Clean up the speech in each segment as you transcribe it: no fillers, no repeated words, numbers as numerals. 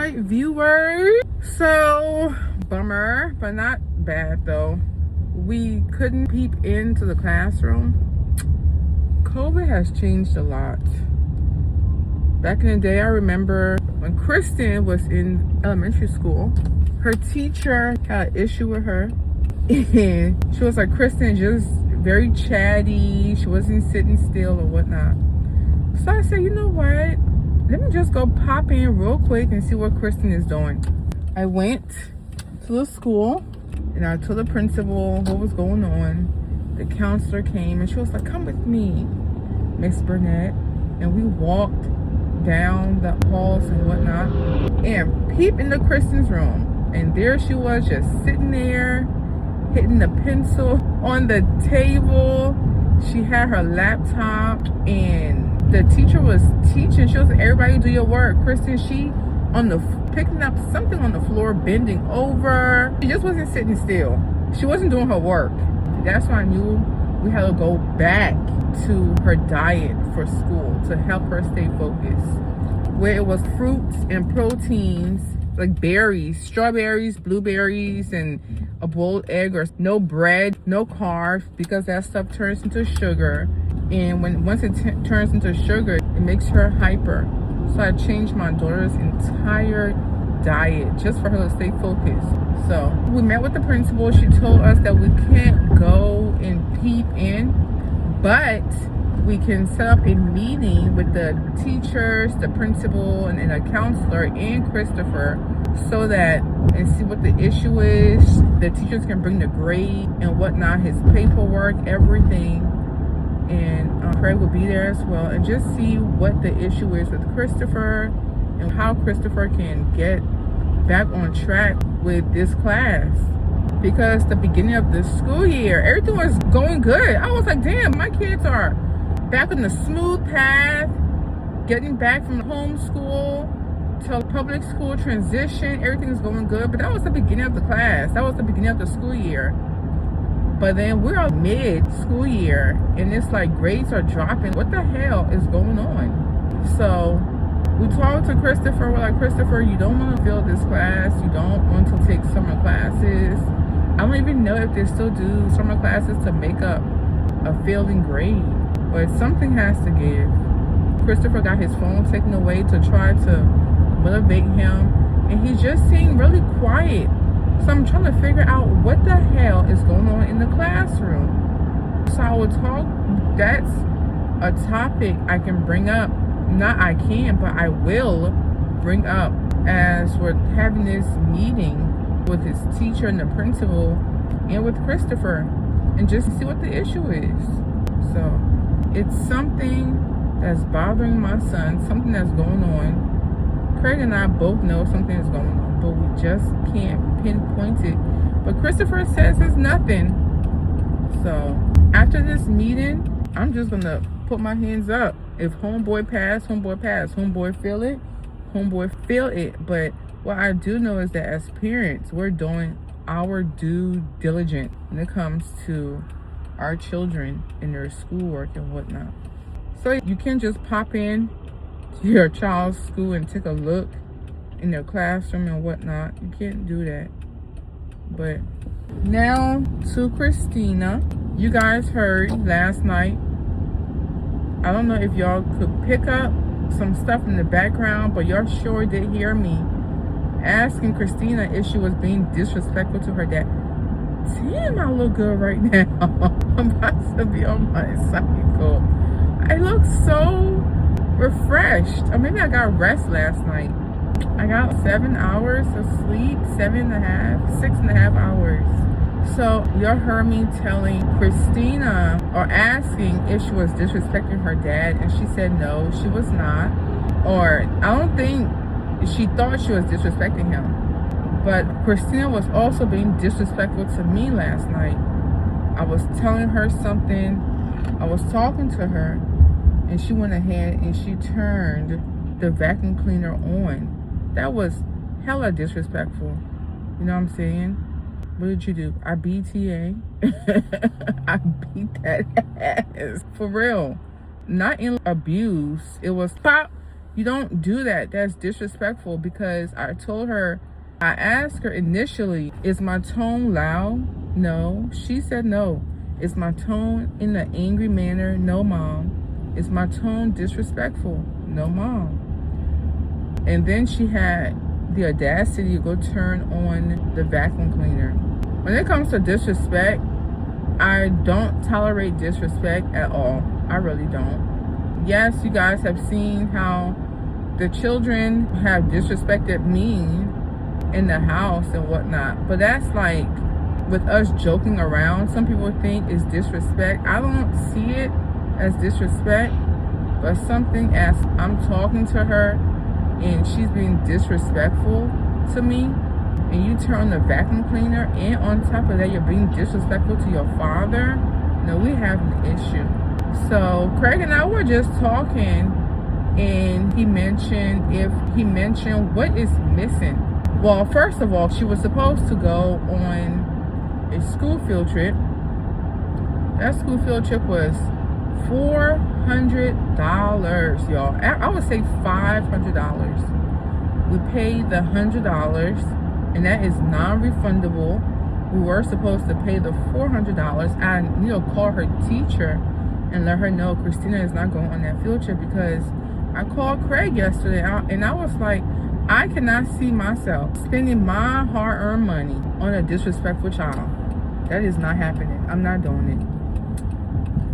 right, viewers. So, bummer, but not bad though. We couldn't peep into the classroom. COVID has changed a lot. Back in the day, I remember when Kristen was in elementary school, her teacher had an issue with her. And she was like, Kristen, just very chatty. She wasn't sitting still or whatnot. So I said, you know what? Let me just go pop in real quick and see what Kristen is doing. I went to the school and I told the principal what was going on. The counselor came and she was like, come with me, Miss Burnett. And we walked down the halls and whatnot and peeped into Kristen's room. And there she was, just sitting there, hitting the pencil on the table. She had her laptop and the teacher was teaching. She was like, everybody do your work. Kristen, she picking up something on the floor, bending over. She just wasn't sitting still. She wasn't doing her work. That's why I knew we had to go back to her diet for school to help her stay focused. Where it was fruits and proteins, like berries, strawberries, blueberries, and a boiled egg, or no bread, no carbs, because that stuff turns into sugar. And once it turns into sugar, it makes her hyper. So I changed my daughter's entire diet just for her to stay focused. So we met with the principal. She told us that we can't go and peep in, but we can set up a meeting with the teachers, the principal, and a counselor, and Christopher, so that and see what the issue is. The teachers can bring the grade and whatnot, his paperwork, everything. And Craig will be there as well, and just see what the issue is with Christopher and how Christopher can get back on track with this class. Because the beginning of the school year, everything was going good. I was like, damn, my kids are back on the smooth path, getting back from homeschool to public school transition. Everything is going good. But that was the beginning of the class. That was the beginning of the school year. But then we're mid-school year, and it's like grades are dropping. What the hell is going on? So we talked to Christopher. We're like, Christopher, you don't want to fail this class. You don't want to take summer classes. I don't even know if they still do summer classes to make up a failing grade. But something has to give. Christopher got his phone taken away to try to motivate him, and he just seemed really quiet. So I'm trying to figure out what the hell is going on in the classroom. So I will talk, that's a topic I can bring up. Not I can, but I will bring up as we're having this meeting with his teacher and the principal and with Christopher, and just see what the issue is. So it's something that's bothering my son, something that's going on. Craig and I both know something is going on, but we just can't pinpoint it. But Christopher says it's nothing. So after this meeting, I'm just gonna put my hands up. If homeboy pass, homeboy pass. Homeboy feel it, homeboy feel it. But what I do know is that as parents, we're doing our due diligence when it comes to our children and their schoolwork and whatnot. So you can't just pop in to your child's school and take a look in their classroom and whatnot. You can't do that. But now to Christina. You guys heard last night. I don't know if y'all could pick up some stuff in the background, but y'all sure did hear me asking Christina if she was being disrespectful to her dad. Damn, I look good right now. I'm about to be on my cycle. I look so refreshed. Or maybe I got rest last night. I got 7 hours of sleep, 6.5 hours. So y'all heard me telling Christina, or asking if she was disrespecting her dad, and she said no, she was not. Or I don't think she thought she was disrespecting him. But Christina was also being disrespectful to me last night. I was telling her something, I was talking to her, and she went ahead and she turned the vacuum cleaner on. That was hella disrespectful. You know what I'm saying? What did you do? I BTA. I beat that ass. For real. Not in abuse. It was pop. You don't do that. That's disrespectful. Because I asked her initially, is my tone loud? No. She said no. Is my tone in an angry manner? No, Mom. Is my tone disrespectful? No, Mom. And then she had the audacity to go turn on the vacuum cleaner. When it comes to disrespect, I don't tolerate disrespect at all. I really don't. Yes, you guys have seen how the children have disrespected me in the house and whatnot. But that's like with us joking around. Some people think it's disrespect. I don't see it as disrespect, but something as I'm talking to her and she's being disrespectful to me, and you turn on the vacuum cleaner, and on top of that you're being disrespectful to your father. No, we have an issue. So Craig and I were just talking, and he mentioned what is missing. Well, first of all, she was supposed to go on a school field trip. That school field trip was $400, y'all. I would say $500. We paid the $100, and that is non-refundable. We were supposed to pay the $400. I need to call her teacher and let her know Christina is not going on that field trip, because I called Craig yesterday and I was like, I cannot see myself spending my hard-earned money on a disrespectful child. That is not happening. I'm not doing it.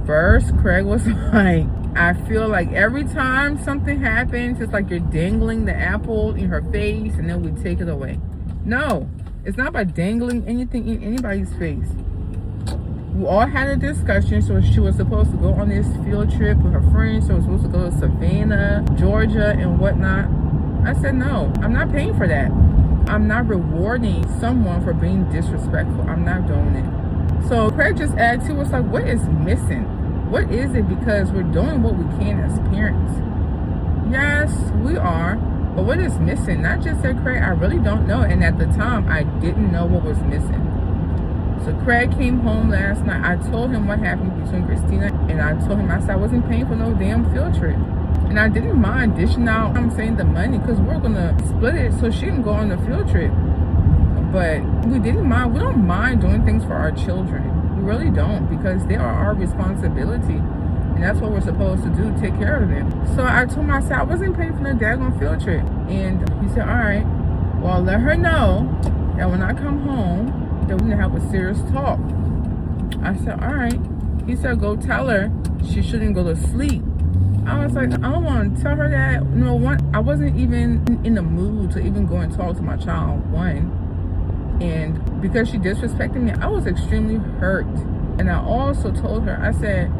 First, Craig was like, I feel like every time something happens, it's like you're dangling the apple in her face and then we take it away. No, it's not about dangling anything in anybody's face. We all had a discussion. So she was supposed to go on this field trip with her friends. So we were supposed to go to Savannah, Georgia, and whatnot. I said, no, I'm not paying for that. I'm not rewarding someone for being disrespectful. I'm not doing it. So Craig just asked, he was like, what is missing? What is it? Because we're doing what we can as parents. Yes, we are. But what is missing? Not just said Craig, I really don't know. And at the time, I didn't know what was missing. So Craig came home last night. I told him what happened between Christina, and I told him, I said I wasn't paying for no damn field trip. And I didn't mind dishing out, the money, because we're going to split it so she can go on the field trip. But we don't mind doing things for our children. We really don't, because they are our responsibility. And that's what we're supposed to do, take care of them. So I told him, I said, I wasn't paying for the daggone field trip. And he said, all right, well, I'll let her know that when I come home, that we're going to have a serious talk. I said, all right. He said, go tell her she shouldn't go to sleep. I was like, I don't want to tell her that. I wasn't even in the mood to even go and talk to my child, one. And because she disrespected me, I was extremely hurt. And I also told her, I said,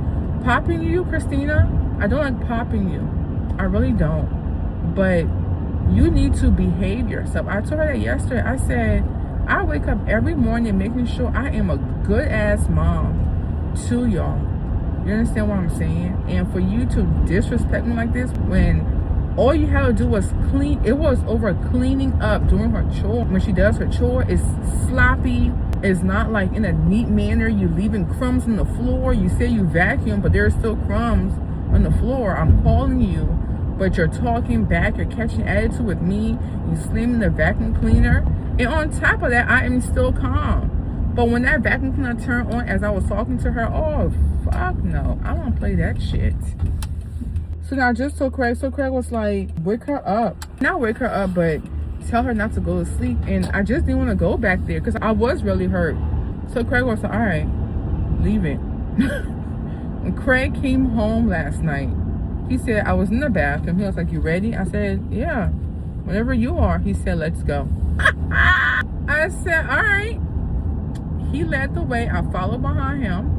popping you, Christina, I don't like popping you. I really don't. But you need to behave yourself. I told her that yesterday. I said, I wake up every morning making sure I am a good ass mom to y'all. You understand what I'm saying? And for you to disrespect me like this when all you had to do was clean, it was over cleaning up, doing her chore. When she does her chore, it's sloppy. It's not like in a neat manner. You're leaving crumbs on the floor. You say you vacuum, but there's still crumbs on the floor. I'm calling you, but you're talking back. You're catching attitude with me. You slamming the vacuum cleaner. And on top of that, I am still calm. But when that vacuum cleaner turned on as I was talking to her, oh, fuck no. I don't play that shit. So now I just told Craig. So Craig was like, wake her up. Not wake her up, but tell her not to go to sleep. And I just didn't want to go back there because I was really hurt. So Craig was like, all right, leave it. When Craig came home last night, he said, I was in the bathroom. He was like, you ready? I said, yeah, whenever you are. He said, let's go. I said, all right. He led the way. I followed behind him.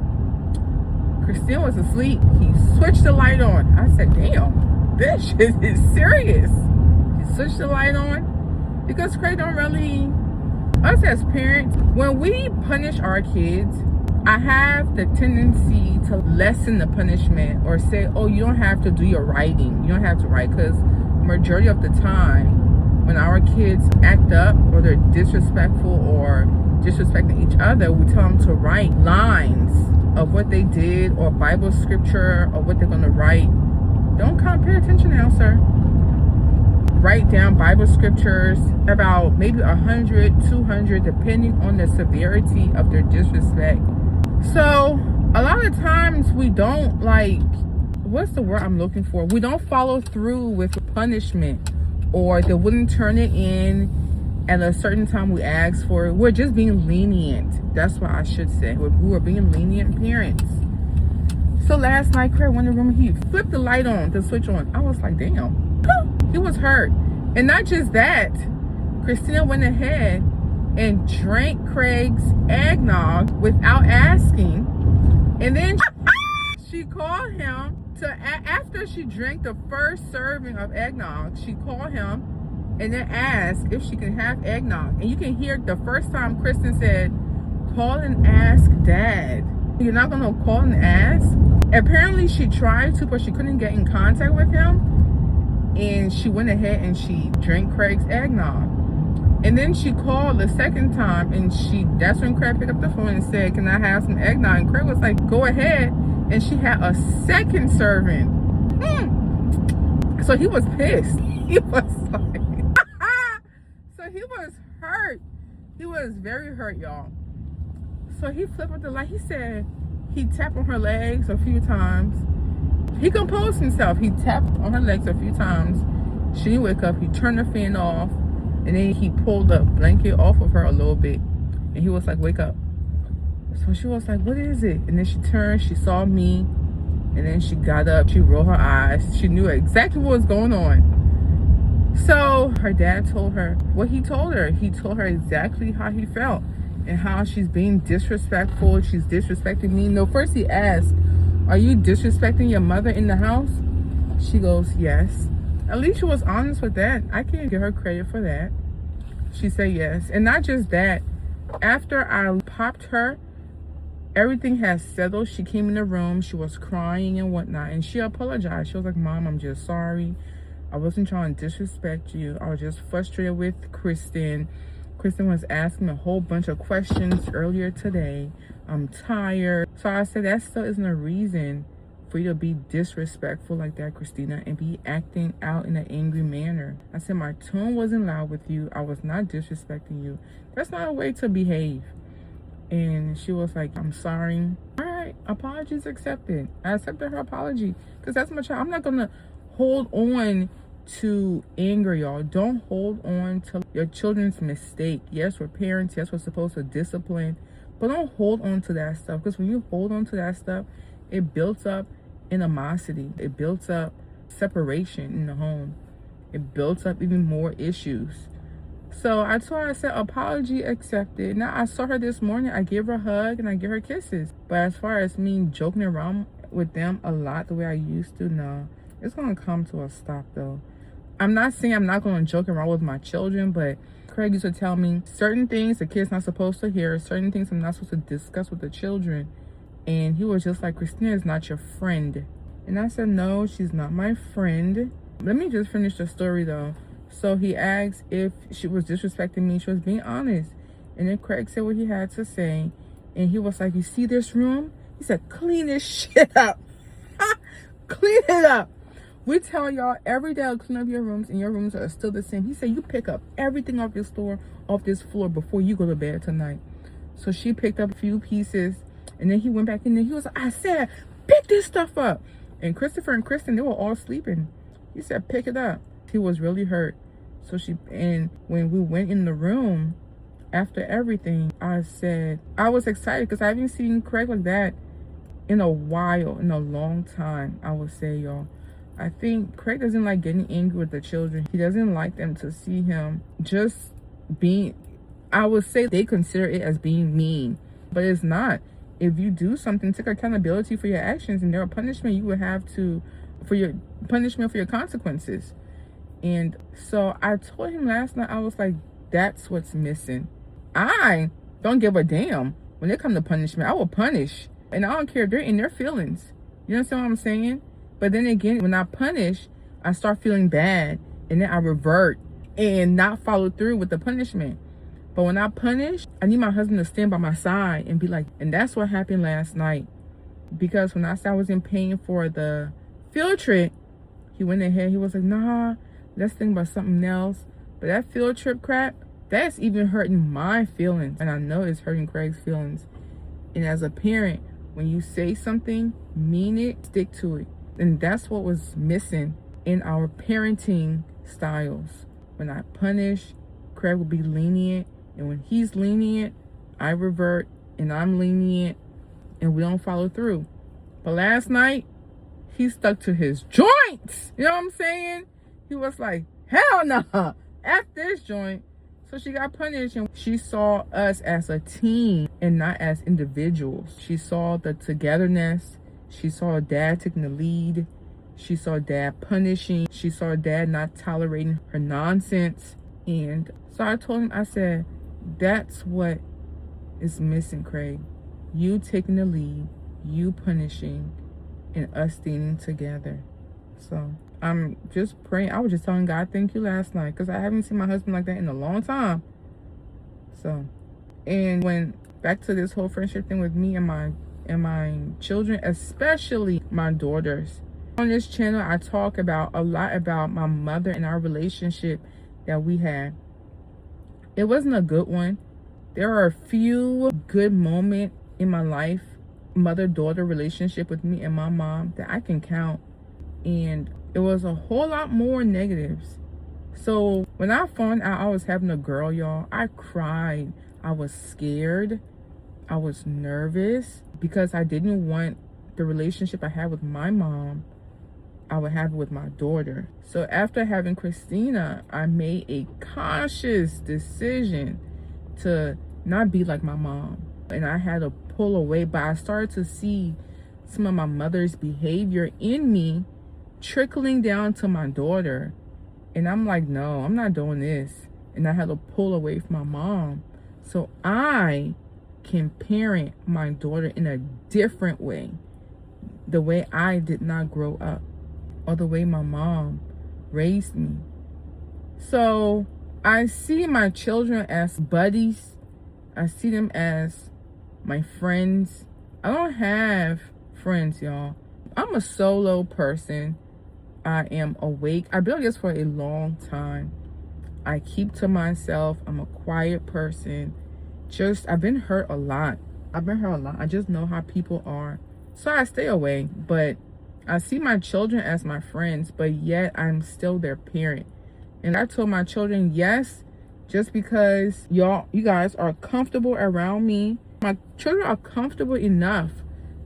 Christine was asleep. He switched the light on. I said, damn, this shit is serious. He switched the light on because Craig don't really, us as parents, when we punish our kids, I have the tendency to lessen the punishment or say, oh, you don't have to do your writing. You don't have to write, because majority of the time when our kids act up or they're disrespectful or disrespecting each other, we tell them to write lines of what they did or Bible scripture or what they're going to write. Don't pay attention now, sir. write down Bible scriptures, about maybe 100, 200, depending on the severity of their disrespect. So a lot of times we don't, like, what's the word I'm looking for? We don't follow through with punishment, or they wouldn't turn it in at a certain time we ask for it. We're just being lenient. That's what I should say. We were being lenient parents. So last night, Craig went in the room, he flipped the light on, the switch on. I was like, damn. He was hurt. And not just that, Christina went ahead and drank Craig's eggnog without asking. And then she called him after she drank the first serving of eggnog, she called him and then asked if she can have eggnog. And you can hear the first time Kristen said, call and ask Dad. You're not gonna call and ask? Apparently she tried to, but she couldn't get in contact with him. And she went ahead and she drank Craig's eggnog. And then she called the second time, and that's when Craig picked up the phone and said, can I have some eggnog? And Craig was like, go ahead. And she had a second serving. So he was pissed. He was like, so he was hurt. He was very hurt, y'all. So he flipped up the light. He said he tapped on her legs a few times. He composed himself. He tapped on her legs a few times. She didn't wake up. He turned the fan off. And then he pulled the blanket off of her a little bit. And he was like, wake up. So she was like, what is it? And then she turned. She saw me. And then she got up. She rolled her eyes. She knew exactly what was going on. So her dad told her what he told her. He told her exactly how he felt and how she's being disrespectful. She's disrespecting me. No, first he asked, are you disrespecting your mother in the house? She goes, yes. At least she was honest with that. I can't give her credit for that. She said yes. And not just that. After I popped her, everything has settled. She came in the room. She was crying and whatnot. And she apologized. She was like, Mom, I'm just sorry. I wasn't trying to disrespect you. I was just frustrated with Kristen. Kristen was asking a whole bunch of questions earlier today. I'm tired. So I said, that still isn't a reason for you to be disrespectful like that, Christina, and be acting out in an angry manner. I said, my tone wasn't loud with you. I was not disrespecting you. That's not a way to behave. And she was like, I'm sorry. All right, apologies accepted. I accepted her apology because that's my child. I'm not going to hold on to anger, y'all. Don't hold on to your children's mistake. Yes, we're parents. Yes, we're supposed to discipline. But don't hold on to that stuff, because when you hold on to that stuff, it builds up animosity. It builds up separation in the home. It builds up even more issues. So I told her, I said, apology accepted. Now, I saw her this morning. I gave her a hug and I give her kisses. But as far as me joking around with them a lot the way I used to, no. It's going to come to a stop, though. I'm not saying I'm not going to joke around with my children, but Craig used to tell me certain things the kid's not supposed to hear, certain things I'm not supposed to discuss with the children. And he was just like, Christina is not your friend. And I said, no, she's not my friend. Let me just finish the story, though. So he asked if she was disrespecting me. She was being honest. And then Craig said what he had to say. And he was like, you see this room? He said, clean this shit up. Clean it up. We tell y'all every day, clean up your rooms, and your rooms are still the same. He said, you pick up everything off this floor before you go to bed tonight. So she picked up a few pieces, and then he went back in there. He was like, I said, pick this stuff up. And Christopher and Kristen, they were all sleeping. He said, pick it up. He was really hurt. And when we went in the room, after everything, I said, I was excited because I haven't seen Craig like that in a while, in a long time, I would say, y'all. I think Craig doesn't like getting angry with the children. He doesn't like them to see him just being, I would say they consider it as being mean, but it's not. If you do something, take accountability for your actions, and there are punishment you would have to, for your punishment for your consequences. And so I told him last night, I was like, that's what's missing. I don't give a damn. When it comes to punishment, I will punish. And I don't care if they're in their feelings. You understand what I'm saying? But then again, when I punish, I start feeling bad. And then I revert and not follow through with the punishment. But when I punish, I need my husband to stand by my side and be like, and that's what happened last night. Because when I said I was in pain for the field trip, he went ahead, he was like, nah, Let's think about something else. But that field trip crap, that's even hurting my feelings. And I know it's hurting Craig's feelings. And as a parent, when you say something, mean it, stick to it. And that's what was missing in our parenting styles. When I punish, Craig will be lenient. And when he's lenient, I revert and I'm lenient and we don't follow through. But last night, he stuck to his joints. You know what I'm saying? He was like, hell no, F this joint. So she got punished, and she saw us as a team and not as individuals. She saw the togetherness. She saw dad taking the lead. She saw dad punishing. She saw dad not tolerating her nonsense. And so I told him, I said, that's what is missing, Craig. You taking the lead, you punishing, and us standing together. So I'm just praying. I was just telling God, thank you last night, because I haven't seen my husband like that in a long time. So, and when back to this whole friendship thing with me and my children, especially my daughters. On this channel, I talk about a lot about my mother and our relationship that we had. It wasn't a good one. There are a few good moments in my life, mother-daughter relationship with me and my mom, that I can count. And it was a whole lot more negatives. So when I found out I was having a girl, y'all, I cried. I was scared. I was nervous because I didn't want the relationship I had with my mom, I would have it with my daughter. So after having Christina, I made a conscious decision to not be like my mom. And I had to pull away, but I started to see some of my mother's behavior in me trickling down to my daughter. And I'm like, no, I'm not doing this. And I had to pull away from my mom so I can parent my daughter in a different way, the way I did not grow up, or the way my mom raised me. So I see my children as buddies. I see them as my friends. I don't have friends, y'all. I'm a solo person. I am awake. I've been on this for a long time. I keep to myself. I'm a quiet person. I've been hurt a lot. I just know how people are. So I stay away. But I see my children as my friends, but yet I'm still their parent. And I told my children, yes, just because you guys are comfortable around me, my children are comfortable enough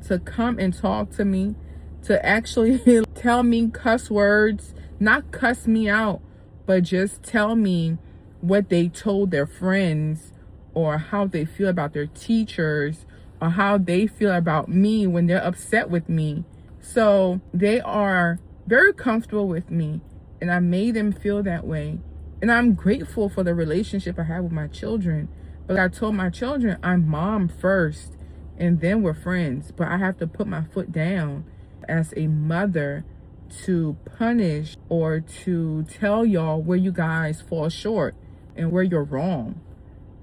to come and talk to me, to actually tell me cuss words, not cuss me out, but just tell me what they told their friends, or how they feel about their teachers, or how they feel about me when they're upset with me. So they are very comfortable with me, and I made them feel that way. And I'm grateful for the relationship I have with my children. But I told my children, I'm mom first, and then we're friends. But I have to put my foot down as a mother to punish or to tell y'all where you guys fall short and where you're wrong.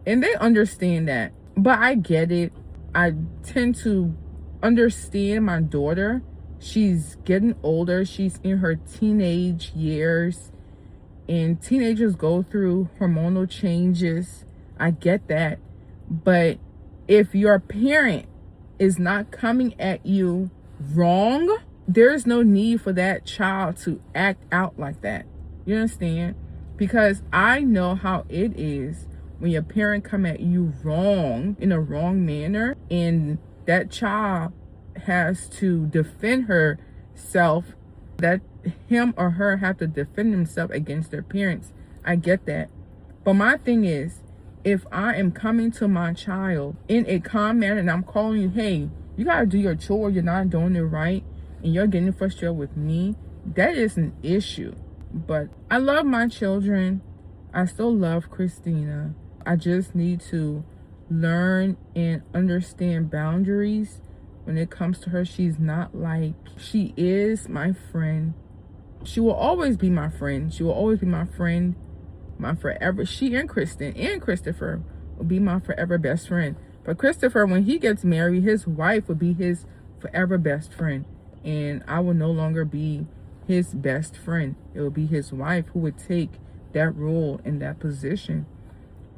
And they understand that. But I get it. I tend to understand my daughter. She's getting older. She's in her teenage years. And teenagers go through hormonal changes. I get that. But if your parent is not coming at you wrong, there's no need for that child to act out like that. You understand? Because I know how it is when your parent come at you wrong, in a wrong manner, and that child has to defend herself, that him or her have to defend themselves against their parents. I get that. But my thing is, if I am coming to my child in a calm manner and I'm calling you, hey, you gotta do your chore, you're not doing it right, and you're getting frustrated with me, that is an issue. But I love my children. I still love Christina. I just need to learn and understand boundaries when it comes to her. She is my friend. She will always be my friend. She will always be my friend, my forever. She and Kristen and Christopher will be my forever best friend. But Christopher, when he gets married, his wife will be his forever best friend. And I will no longer be his best friend. It would be his wife who would take that role in that position.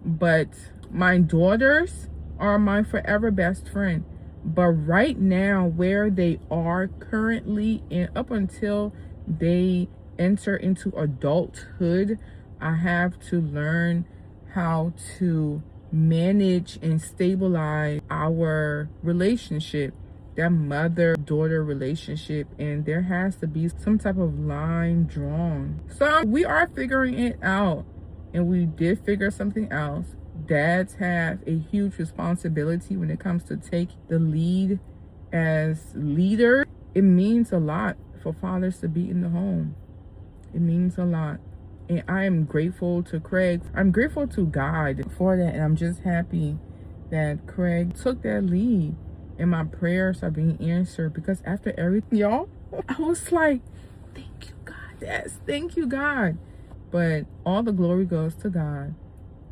But my daughters are my forever best friend. But right now, where they are currently and up until they enter into adulthood, I have to learn how to manage and stabilize our relationship, that mother-daughter relationship, and there has to be some type of line drawn. So we are figuring it out, and we did figure something else. Dads have a huge responsibility when it comes to take the lead as leader. It means a lot for fathers to be in the home. It means a lot. And I am grateful to Craig. I'm grateful to God for that. And I'm just happy that Craig took that lead. And my prayers are being answered. Because after everything, y'all, I was like, thank you, God. Yes, thank you, God. But all the glory goes to God.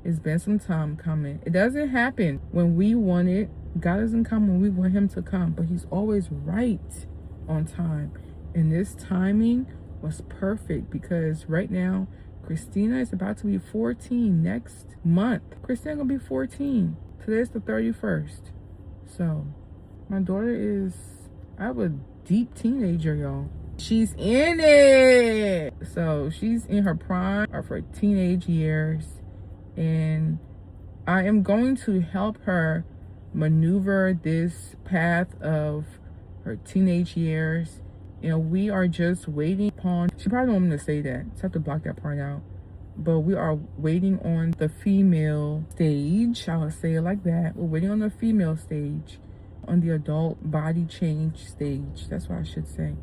It's been some time coming. It doesn't happen when we want it. God doesn't come when we want him to come. But he's always right on time. And this timing was perfect because right now, Christina is about to be 14 next month. Christina gonna be 14. Today's the 31st. So my daughter is, I have a deep teenager, y'all. She's in it. So she's in her prime of her teenage years. And I am going to help her maneuver this path of her teenage years. And we are just waiting upon, she probably don't want me to say that, so I have to block that part out. But we are waiting on the female stage. I'll say it like that. We're waiting on the female stage, on the adult body change stage. That's what I should say.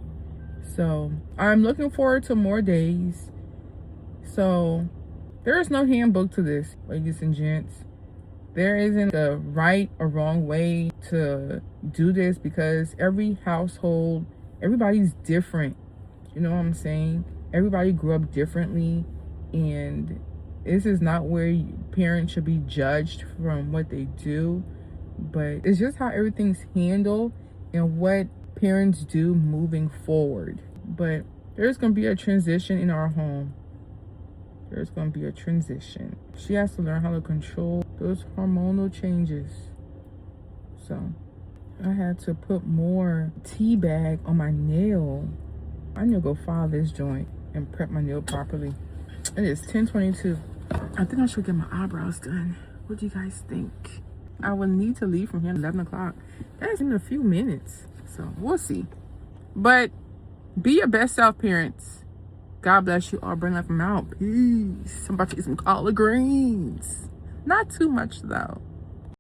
So I'm looking forward to more days. So there is no handbook to this, ladies and gents. There isn't a right or wrong way to do this because every household, everybody's different. You know what I'm saying? Everybody grew up differently, and this is not where parents should be judged from what they do, but it's just how everything's handled and what parents do moving forward. But there's going to be a transition in our home. There's going to be a transition. She has to learn how to control those hormonal changes. So I had to put more tea bag on my nail. I need to go file this joint and prep my nail properly. It is 10:22. I think I should get my eyebrows done. What do you guys think? I will need to leave from here at 11 o'clock. That's in a few minutes. So we'll see. But be your best self, parents. God bless you all. BurnettLife, I'm out. Peace. I'm about to eat some collard greens. Not too much though.